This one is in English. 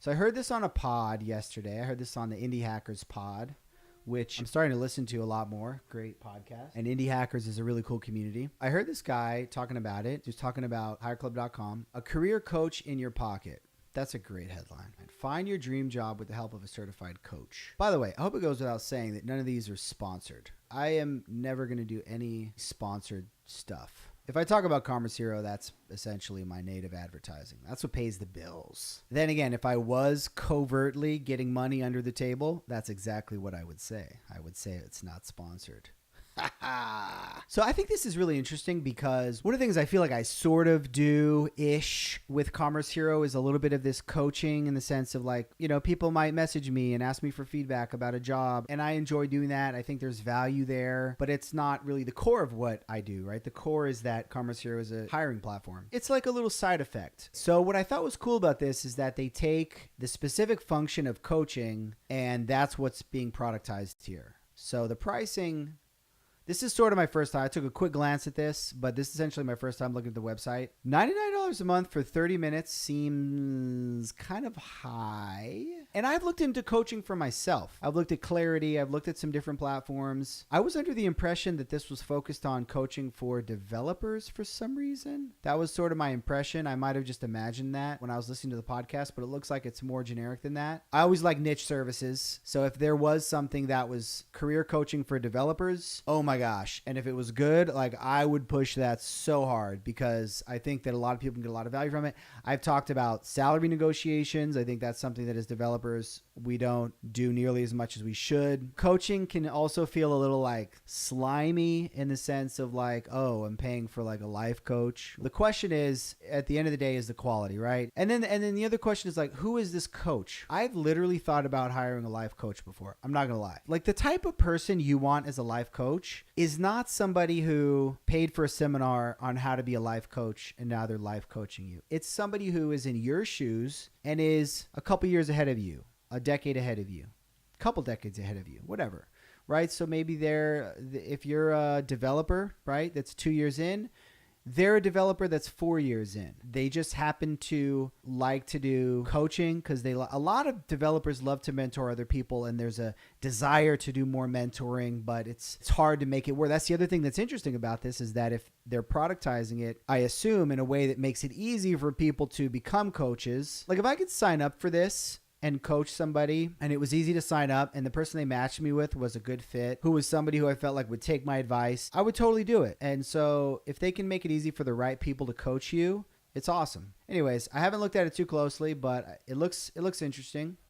So I heard this on a pod yesterday. I heard this on the Indie Hackers pod, which I'm starting to listen to a lot more. Great podcast. And Indie Hackers is a really cool community. I heard this guy talking about it. He was talking about Hireclub.com, a career coach in your pocket. That's a great headline. Find your dream job with the help of a certified coach. By the way, I hope it goes without saying that none of these are sponsored. I am never going to do any sponsored stuff. If I talk about Commerce Hero, that's essentially my native advertising. That's what pays the bills. Then again, if I was covertly getting money under the table, that's exactly what I would say. I would say it's not sponsored. So I think this is really interesting because one of the things I feel like I sort of do-ish with Commerce Hero is a little bit of this coaching in the sense of like, you know, people might message me and ask me for feedback about a job, and I enjoy doing that. I think there's value there, but it's not really the core of what I do, right? The core is that Commerce Hero is a hiring platform. It's like a little side effect. So what I thought was cool about this is that they take the specific function of coaching, and that's what's being productized here. So the pricing... This is sort of my first time. I took a quick glance at this, but this is essentially my first time looking at the website. $99 a month for 30 minutes seems kind of high. And I've looked into coaching for myself. I've looked at Clarity. I've looked at some different platforms. I was under the impression that this was focused on coaching for developers for some reason. That was sort of my impression. I might have just imagined that when I was listening to the podcast, but it looks like it's more generic than that. I always like niche services. So if there was something that was career coaching for developers, oh my gosh. And if it was good, like I would push that so hard because I think that a lot of people can get a lot of value from it. I've talked about salary negotiations. I think that's something that as developers, we don't do nearly as much as we should. Coaching can also feel a little like slimy in the sense of like, oh, I'm paying for like a life coach. The question is, at the end of the day, is the quality, right? And then the other question is like, who is this coach? I've literally thought about hiring a life coach before. I'm not gonna lie. Like the type of person you want as a life coach is not somebody who paid for a seminar on how to be a life coach and now they're life coaching you. It's somebody who is in your shoes and is a couple years ahead of you, a decade ahead of you, a couple decades ahead of you, whatever, right? So maybe if you're a developer, right, that's 2 years in, they're a developer that's 4 years in. They just happen to like to do coaching because a lot of developers love to mentor other people, and there's a desire to do more mentoring, but it's hard to make it work. That's the other thing that's interesting about this is that if they're productizing it, I assume in a way that makes it easy for people to become coaches. Like if I could sign up for this and coach somebody and it was easy to sign up and the person they matched me with was a good fit, who was somebody who I felt like would take my advice, I would totally do it. And so if they can make it easy for the right people to coach you, it's awesome. Anyways, I haven't looked at it too closely, but it looks interesting.